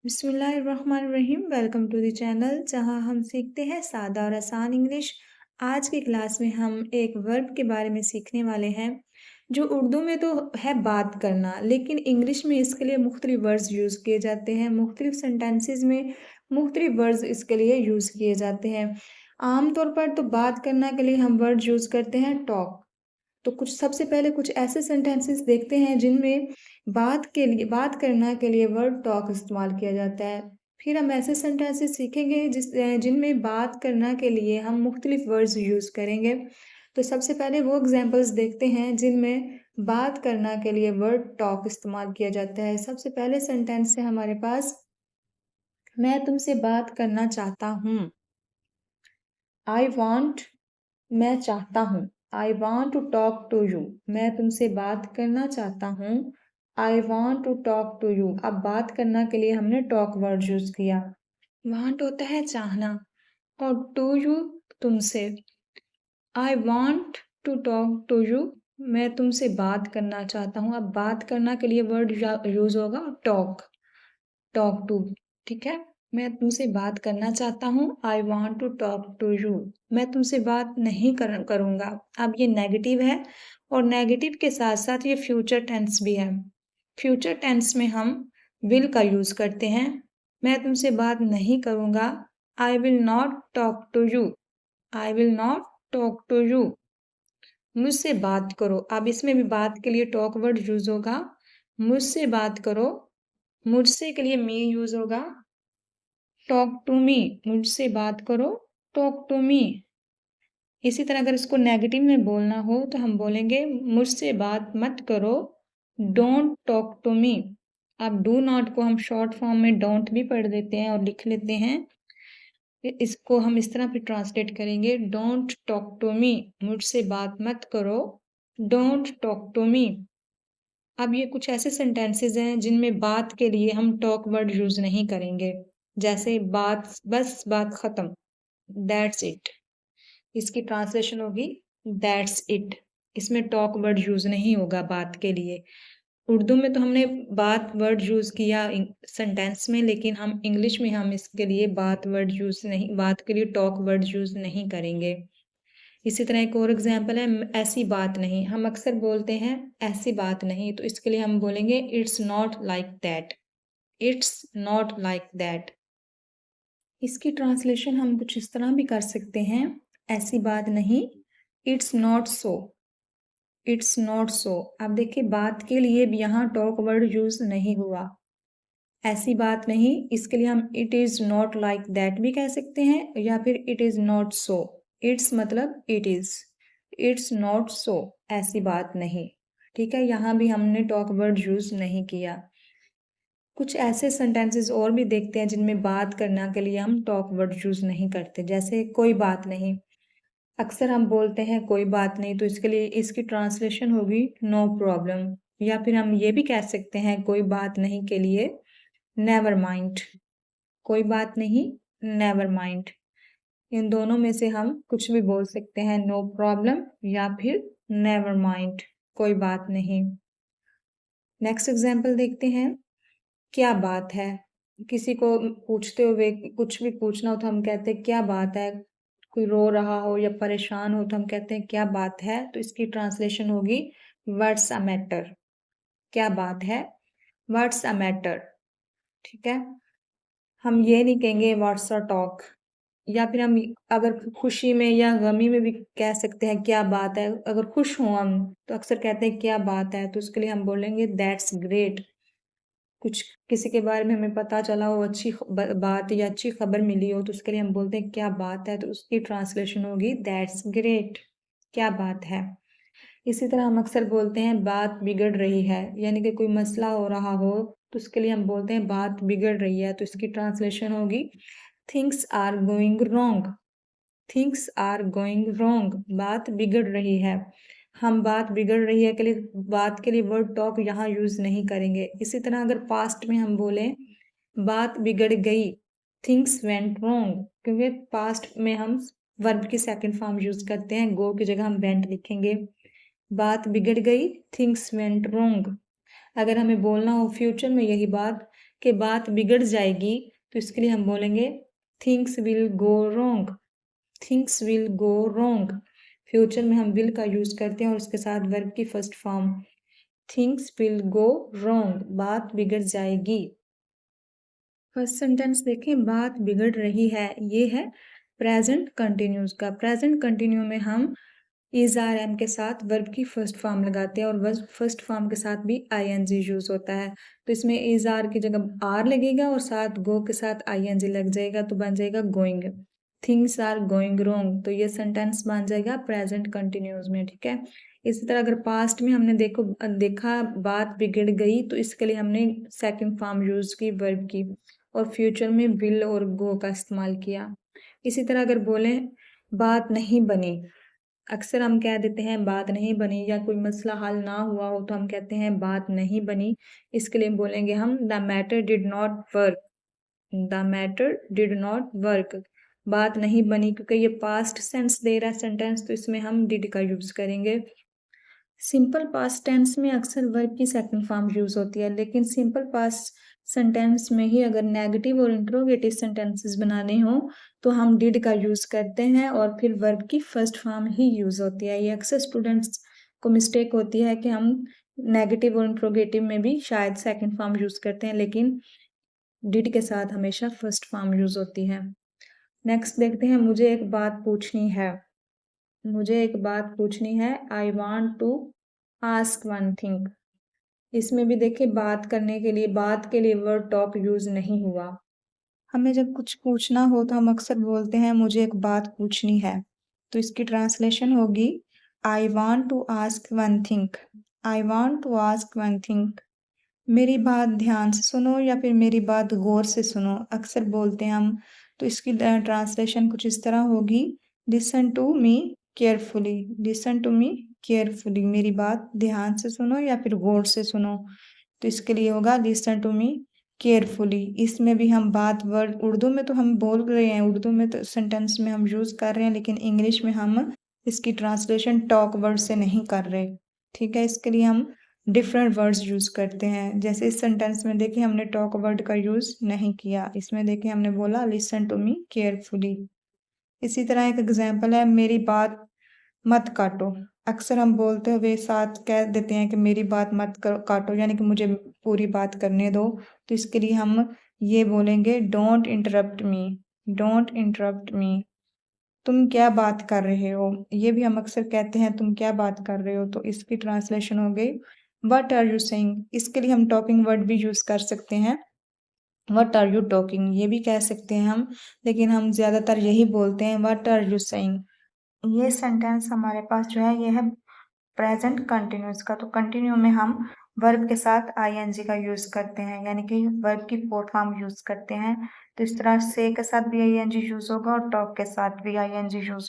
बिस्मिल्लाहिर्रहमानिर्रहीम। Welcome to the channel जहां हम सीखते हैं सादा और आसान इंग्लिश। आज की क्लास में हम एक वर्ब के बारे में सीखने वाले हैं जो उर्दू में तो है बात करना, लेकिन इंग्लिश में इसके लिए मुख्तलिफ वर्ड्स यूज़ किए जाते हैं। मुख्तलिफ सेंटेंसेस में मुख्तलिफ वर्ड्स इसके लिए यूज़ किए जाते हैं। आमतौर पर तो बात करना के लिए हम वर्ड यूज़ करते हैं टॉक। तो कुछ सबसे पहले कुछ ऐसे सेंटेंसेस देखते हैं जिनमें बात करना के लिए वर्ड टॉक इस्तेमाल किया जाता है। फिर हम ऐसे सेंटेंसेस सीखेंगे जिनमें बात करना के लिए हम मुख्तलिफ वर्ड्स यूज़ करेंगे। तो सबसे पहले वो एग्जांपल्स देखते हैं जिनमें बात करना के लिए वर्ड टॉक इस्तेमाल किया जाता है। सबसे पहले सेंटेंस है हमारे पास, मैं तुमसे बात करना चाहता हूँ। आई वॉन्ट, मैं चाहता हूँ। I want to talk to you, मैं तुमसे बात करना चाहता हूँ। I want to talk to you. अब बात करना के लिए हमने टॉक वर्ड यूज किया। वांट होता है चाहना और टू यू तुमसे। I want to talk to you, मैं तुमसे बात करना चाहता हूँ। अब बात करना के लिए वर्ड यूज होगा टॉक, टॉक टू। ठीक है, मैं तुमसे बात करना चाहता हूँ। I want to talk to you, मैं तुमसे बात नहीं करूँगा। अब ये नेगेटिव है और नेगेटिव के साथ साथ ये फ्यूचर टेंस भी है। फ्यूचर टेंस में हम विल का यूज करते हैं। मैं तुमसे बात नहीं करूँगा। I will not talk to you. I will not talk to you. मुझसे बात करो। अब इसमें भी बात के लिए टॉक वर्ड यूज होगा। मुझसे बात करो। मुझसे के लिए मी यूज होगा। टॉक टू मी, मुझसे बात करो। Talk to me. इसी तरह अगर इसको नेगेटिव में बोलना हो तो हम बोलेंगे मुझसे बात मत करो। Don't talk to me. अब डू नॉट को हम शॉर्ट फॉर्म में डोंट भी पढ़ देते हैं और लिख लेते हैं। इसको हम इस तरह भी ट्रांसलेट करेंगे, डोंट टॉक टू मी, मुझसे बात मत करो। Don't talk to me. अब ये कुछ ऐसे सेंटेंसेस हैं जिनमें बात के लिए हम टॉक वर्ड यूज नहीं करेंगे। जैसे बात, बस बात खत्म, दैट्स इट। इसकी ट्रांसलेशन होगी दैट्स इट। इसमें टॉक वर्ड यूज नहीं होगा बात के लिए। उर्दू में तो हमने बात वर्ड यूज किया सेंटेंस में, लेकिन हम इंग्लिश में हम इसके लिए बात वर्ड यूज नहीं, बात के लिए टॉक वर्ड यूज नहीं करेंगे। इसी तरह एक और एग्जांपल है, ऐसी बात नहीं। हम अक्सर बोलते हैं ऐसी बात नहीं, तो इसके लिए हम बोलेंगे it's not like that. It's not like that. इसकी ट्रांसलेशन हम कुछ इस तरह भी कर सकते हैं, ऐसी बात नहीं, it's not so. It's not सो। अब देखिए बात के लिए भी यहाँ टॉक वर्ड यूज नहीं हुआ। ऐसी बात नहीं, इसके लिए हम it is not like that भी कह सकते हैं या फिर it is not so. It's मतलब it is, it's not so, ऐसी बात नहीं। ठीक है, यहाँ भी हमने टॉक वर्ड यूज नहीं किया। कुछ ऐसे सेंटेंसेस और भी देखते हैं जिनमें बात करना के लिए हम टॉक वर्ड यूज नहीं करते। जैसे कोई बात नहीं। अक्सर हम बोलते हैं कोई बात नहीं, तो इसके लिए इसकी ट्रांसलेशन होगी नो प्रॉब्लम। या फिर हम ये भी कह सकते हैं कोई बात नहीं के लिए नेवर माइंड। कोई बात नहीं, नेवर माइंड। इन दोनों में से हम कुछ भी बोल सकते हैं, नो प्रॉब्लम या फिर नेवर माइंड, कोई बात नहीं। नेक्स्ट एग्जाम्पल देखते हैं, क्या बात है। किसी को पूछते हुए कुछ भी पूछना हो तो हम कहते हैं क्या बात है। कोई रो रहा हो या परेशान हो तो हम कहते हैं क्या बात है। तो इसकी ट्रांसलेशन होगी व्हाट्स अ मैटर। क्या बात है, व्हाट्स अ मैटर। ठीक है, हम ये नहीं कहेंगे व्हाट्स अ टॉक। या फिर हम अगर खुशी में या गमी में भी कह सकते हैं क्या बात है। अगर खुश हों हम तो अक्सर कहते हैं क्या बात है, तो उसके लिए हम बोलेंगे दैट्स ग्रेट। कुछ किसी के बारे में हमें पता चला हो, अच्छी बात या अच्छी खबर मिली हो, तो उसके लिए हम बोलते हैं क्या बात है, तो उसकी ट्रांसलेशन होगी दैट्स ग्रेट। क्या बात है। इसी तरह हम अक्सर बोलते हैं बात बिगड़ रही है, यानी कि कोई मसला हो रहा हो तो उसके लिए हम बोलते हैं बात बिगड़ रही है, तो इसकी ट्रांसलेशन होगी things are going wrong. Things are going wrong, बात बिगड़ रही है। हम बात बिगड़ रही है के लिए बात के लिए वर्ड टॉक यहाँ यूज नहीं करेंगे। इसी तरह अगर पास्ट में हम बोले बात बिगड़ गई, थिंग्स वेंट रॉन्ग, क्योंकि पास्ट में हम वर्ब की सेकंड फॉर्म यूज करते हैं, गो की जगह हम वेंट लिखेंगे। बात बिगड़ गई, थिंग्स वेंट रॉन्ग। अगर हमें बोलना हो फ्यूचर में यही बात कि बात बिगड़ जाएगी, तो इसके लिए हम बोलेंगे things will go wrong. Things will go wrong. Future में हम विल का यूज करते हैं और उसके साथ वर्ब की first form. Things will go wrong, बात बिगड़ जाएगी। फर्स्ट सेंटेंस देखें, बात बिगड़ रही है, ये है प्रेजेंट कंटिन्यूस का। प्रेजेंट कंटिन्यू में हम इज आर एम के साथ वर्ब की फर्स्ट फॉर्म लगाते हैं और वर्ब फर्स्ट फॉर्म के साथ भी आईएनजी यूज होता है। तो इसमें इज आर की जगह आर लगेगा और साथ गो के साथ आईएनजी लग जाएगा, तो बन जाएगा going. Things are going wrong, तो ये सेंटेंस बन जाएगा प्रेजेंट कंटिन्यूस में, ठीक है। इसी तरह अगर पास्ट में हमने देखा बात बिगड़ गई, तो इसके लिए हमने सेकंड फॉर्म यूज की वर्ब की, और फ्यूचर में विल और गो का इस्तेमाल किया। इसी तरह अगर बोले बात नहीं बनी, अक्सर हम कह देते हैं बात नहीं बनी, या कोई मसला हल ना हुआ हो तो हम कहते हैं बात नहीं बनी। इसके लिए बोलेंगे हम the matter did not work. The matter did not work, बात नहीं बनी, क्योंकि ये पास्ट सेंस दे रहा है सेंटेंस, तो इसमें हम डिड का यूज करेंगे। सिंपल पास्ट टेंस में अक्सर वर्ब की सेकंड फॉर्म यूज होती है, लेकिन सिंपल पास्ट सेंटेंस में ही अगर नेगेटिव और इंट्रोगेटिव सेंटेंसेस बनाने हो तो हम डिड का यूज करते हैं और फिर वर्ब की फर्स्ट फॉर्म ही यूज होती है। ये अक्सर स्टूडेंट्स को मिस्टेक होती है कि हम नेगेटिव और इंट्रोगेटिव में भी शायद सेकंड फॉर्म यूज करते हैं, लेकिन डिड के साथ हमेशा फर्स्ट फॉर्म यूज होती है। नेक्स्ट देखते हैं, मुझे एक बात पूछनी है। मुझे एक बात पूछनी है, I want to ask one thing. इसमें भी देखिए बात करने के लिए, बात के लिए वर्ड टॉक यूज नहीं हुआ। हमें जब कुछ पूछना हो तो हम अक्सर बोलते हैं मुझे एक बात पूछनी है, तो इसकी ट्रांसलेशन होगी I want to ask one thing. I want to ask one thing. मेरी बात ध्यान से सुनो या फिर मेरी बात गौर से सुनो, अक्सर बोलते हैं हम, तो इसकी ट्रांसलेशन कुछ इस तरह होगी listen to me carefully. Listen to me carefully, मेरी बात ध्यान से सुनो या फिर गौर से सुनो, तो इसके लिए होगा लिसन टू मी केयरफुली। इसमें भी हम बात वर्ड उर्दू में तो हम बोल रहे हैं, उर्दू में तो सेंटेंस में हम यूज कर रहे हैं, लेकिन इंग्लिश में हम इसकी ट्रांसलेशन टॉक वर्ड से नहीं कर रहे, ठीक है। इसके लिए हम डिफरेंट वर्ड्स यूज करते हैं। जैसे इस सेंटेंस में देखिए हमने टॉक वर्ड का यूज नहीं किया, इसमें देखिए हमने बोला लिसन टू मी केयरफुली। इसी तरह एक एग्जाम्पल है, मेरी बात मत काटो। अक्सर हम बोलते हुए साथ कह देते हैं कि मेरी बात मत काटो, यानी कि मुझे पूरी बात करने दो, तो इसके लिए हम ये बोलेंगे don't interrupt me. Don't interrupt मी, तुम क्या बात कर रहे हो, ये भी हम अक्सर कहते हैं तुम क्या बात कर रहे हो, तो इसकी ट्रांसलेशन हो गई व्हाट आर यू सेइंग। इसके लिए हम टॉकिंग वर्ड भी यूज कर सकते हैं, व्हाट आर यू टॉकिंग, ये भी कह सकते हैं हम, लेकिन हम ज्यादातर यही बोलते हैं व्हाट आर यू सेइंग। ये सेंटेंस हमारे पास जो है ये है प्रेजेंट कंटिन्यूस का। तो कंटिन्यू में हम वर्ब के साथ आईएनजी का यूज करते हैं, यानी कि वर्ब की फोर्थ फॉर्म यूज करते हैं। तो इस तरह से के साथ भी आईएनजी यूज होगा और टॉक के साथ भी आईएनजी यूज